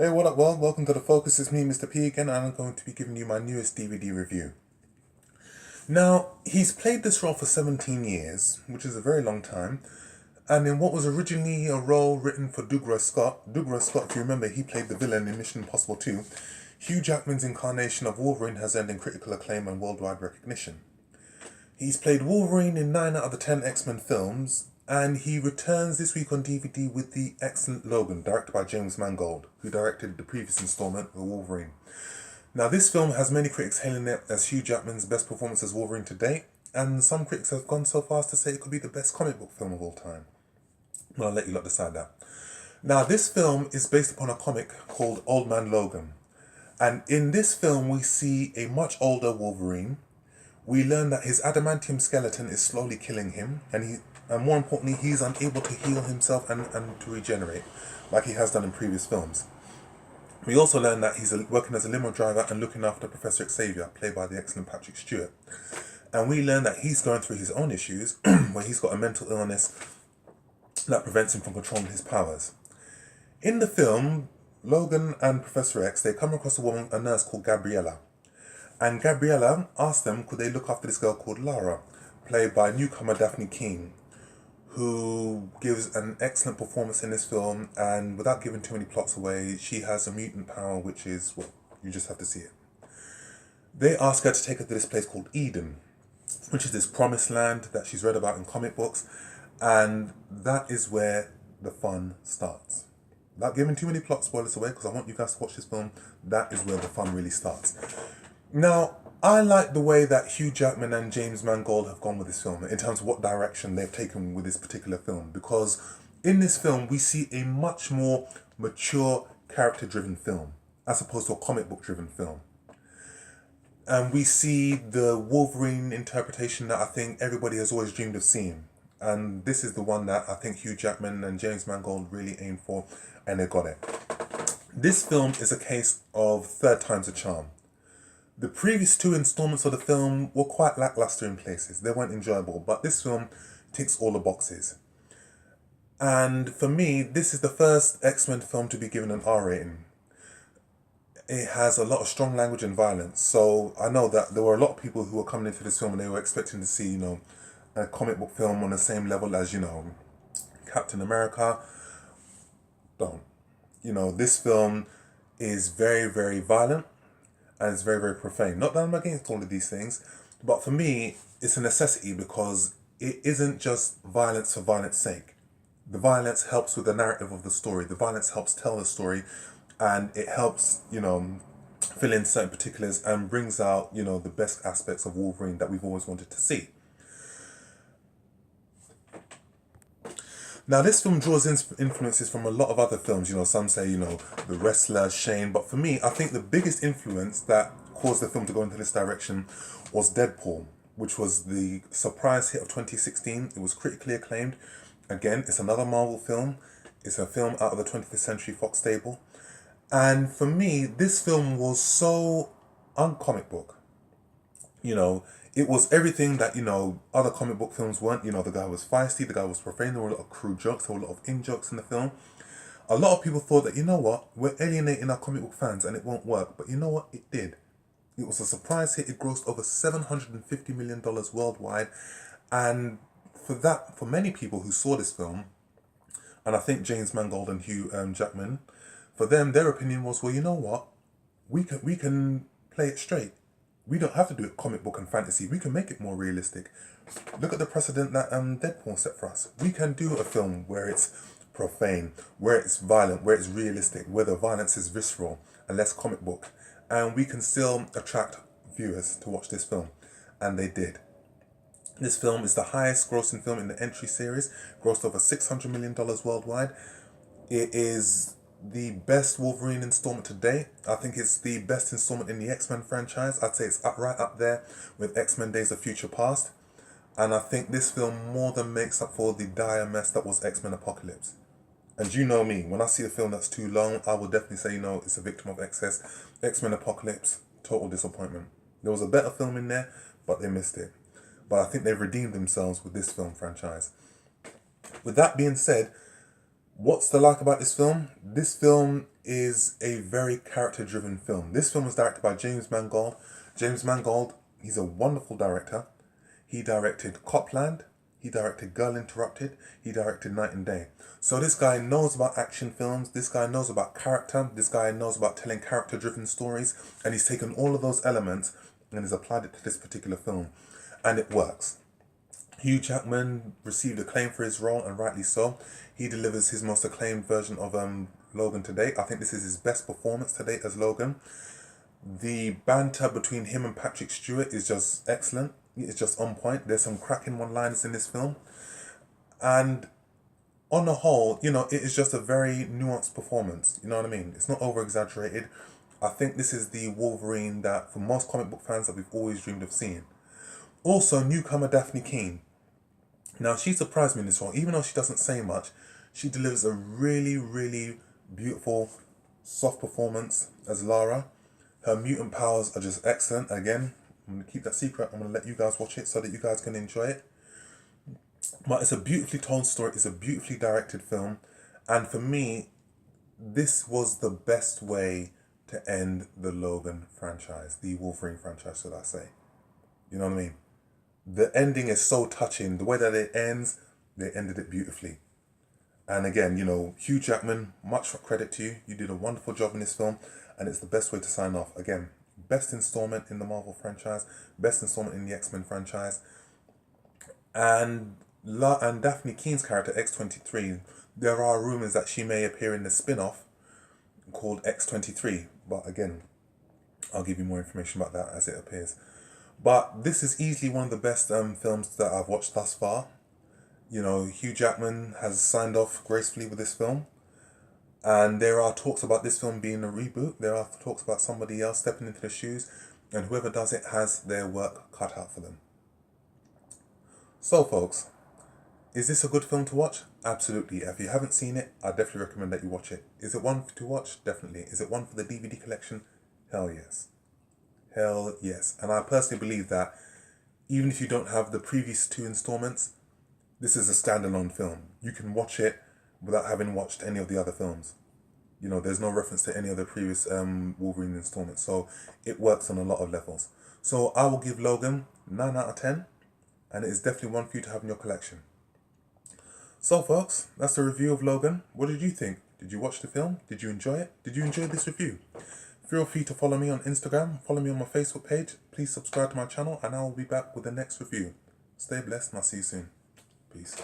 Hey, what up, world? Welcome to The Focus. It's me, Mr. P again, and I'm going to be giving you my newest DVD review. Now, he's played this role for 17 years, which is a very long time, and in what was originally a role written for Douglas Scott, if you remember, he played the villain in Mission Impossible 2, Hugh Jackman's incarnation of Wolverine has earned him critical acclaim and worldwide recognition. He's played Wolverine in 9 out of the 10 X-Men films, and he returns this week on DVD with the excellent Logan, directed by James Mangold, who directed the previous installment of Wolverine. Now, this film has many critics hailing it as Hugh Jackman's best performance as Wolverine to date, and some critics have gone so far as to say it could be the best comic book film of all time. Well, I'll let you lot decide that. Now, this film is based upon a comic called Old Man Logan, and in this film we see a much older Wolverine. We learn that his adamantium skeleton is slowly killing him, and more importantly, he's unable to heal himself and to regenerate, like he has done in previous films. We also learn that he's working as a limo driver and looking after Professor Xavier, played by the excellent Patrick Stewart. And we learn that he's going through his own issues, where he's got a mental illness that prevents him from controlling his powers. In the film, Logan and Professor X, they come across a nurse called Gabriella. And Gabriella asked them could they look after this girl called Lara, played by newcomer Dafne Keen, who gives an excellent performance in this film, and without giving too many plots away, she has a mutant power, which is, well, you just have to see it. They ask her to take her to this place called Eden, which is this promised land that she's read about in comic books, and that is where the fun starts. Without giving too many plot spoilers away, because I want you guys to watch this film, that is where the fun really starts. Now, I like the way that Hugh Jackman and James Mangold have gone with this film in terms of what direction they've taken with this particular film, because in this film we see a much more mature character-driven film as opposed to a comic book-driven film. And we see the Wolverine interpretation that I think everybody has always dreamed of seeing. And this is the one that I think Hugh Jackman and James Mangold really aimed for, and they got it. This film is a case of third time's a charm. The previous 2 installments of the film were quite lackluster in places. They weren't enjoyable, but this film ticks all the boxes. And for me, this is the first X-Men film to be given an R rating. It has a lot of strong language and violence. So I know that there were a lot of people who were coming into this film and they were expecting to see, a comic book film on the same level as, Captain America. Don't. This film is very, very violent. And it's very, very profane. Not that I'm against all of these things, but for me, it's a necessity because it isn't just violence for violence sake. The violence helps with the narrative of the story. The violence helps tell the story, and it helps, fill in certain particulars and brings out, the best aspects of Wolverine that we've always wanted to see. Now, this film draws influences from a lot of other films. Some say, The Wrestler, Shane. But for me, I think the biggest influence that caused the film to go into this direction was Deadpool, which was the surprise hit of 2016. It was critically acclaimed. Again, it's another Marvel film. It's a film out of the 20th Century Fox stable. And for me, this film was so un-comic book. It was everything that, other comic book films weren't. The guy was feisty, the guy was profane, there were a lot of crude jokes, there were a lot of in-jokes in the film. A lot of people thought that, we're alienating our comic book fans and it won't work. But you know what? It did. It was a surprise hit. It grossed over $750 million worldwide. And for many people who saw this film, and I think James Mangold and Hugh Jackman, for them, their opinion was, well, you know what? We can play it straight. We don't have to do it comic book and fantasy. We can make it more realistic. Look at the precedent that Deadpool set for us. We can do a film where it's profane, where it's violent, where it's realistic, where the violence is visceral and less comic book. And we can still attract viewers to watch this film. And they did. This film is the highest grossing film in the entry series, grossed over $600 million worldwide. It is the best Wolverine installment to date. I think it's the best installment in the X-Men franchise. I'd say it's right up there with X-Men Days of Future Past. And I think this film more than makes up for the dire mess that was X-Men Apocalypse. And you know me, when I see a film that's too long, I will definitely say, it's a victim of excess. X-Men Apocalypse, total disappointment. There was a better film in there, but they missed it. But I think they've redeemed themselves with this film franchise. With that being said, What's the like about this film? This film is a very character-driven film. This film was directed by James Mangold. James Mangold, he's a wonderful director. He directed Copland. He directed Girl Interrupted. He directed Night and Day. So this guy knows about action films. This guy knows about character. This guy knows about telling character-driven stories. And he's taken all of those elements and has applied it to this particular film. And it works. Hugh Jackman received acclaim for his role, and rightly so. He delivers his most acclaimed version of Logan to date. I think this is his best performance to date as Logan. The banter between him and Patrick Stewart is just excellent. It's just on point. There's some cracking one-liners in this film. And on the whole, you know, it is just a very nuanced performance. You know what I mean? It's not over-exaggerated. I think this is the Wolverine that, for most comic book fans, that we've always dreamed of seeing. Also, newcomer Dafne Keen. Now, she surprised me in this role. Even though she doesn't say much, she delivers a really, really beautiful, soft performance as Lara. Her mutant powers are just excellent. Again, I'm going to keep that secret. I'm going to let you guys watch it so that you guys can enjoy it. But it's a beautifully told story. It's a beautifully directed film. And for me, this was the best way to end the Logan franchise. The Wolverine franchise, should I say. You know what I mean? The ending is so touching. The way that it ends, they ended it beautifully. And again, you know, Hugh Jackman, much credit to you. You did a wonderful job in this film, and it's the best way to sign off. Again, best installment in the Marvel franchise, best installment in the X-Men franchise. And Dafne Keen's character, X-23, there are rumours that she may appear in the spin-off called X-23. But again, I'll give you more information about that as it appears. But this is easily one of the best films that I've watched thus far. You know, Hugh Jackman has signed off gracefully with this film. And there are talks about this film being a reboot. There are talks about somebody else stepping into the shoes. And whoever does it has their work cut out for them. So, folks, is this a good film to watch? Absolutely. If you haven't seen it, I definitely recommend that you watch it. Is it one to watch? Definitely. Is it one for the DVD collection? Hell yes. Hell yes. And I personally believe that even if you don't have the previous 2 installments, this is a standalone film. You can watch it without having watched any of the other films. You know, there's no reference to any of the previous Wolverine installments. So it works on a lot of levels. So I will give Logan 9 out of 10. And it is definitely one for you to have in your collection. So folks, that's the review of Logan. What did you think? Did you watch the film? Did you enjoy it? Did you enjoy this review? Feel free to follow me on Instagram, follow me on my Facebook page. Please subscribe to my channel and I will be back with the next review. Stay blessed and I'll see you soon. Peace.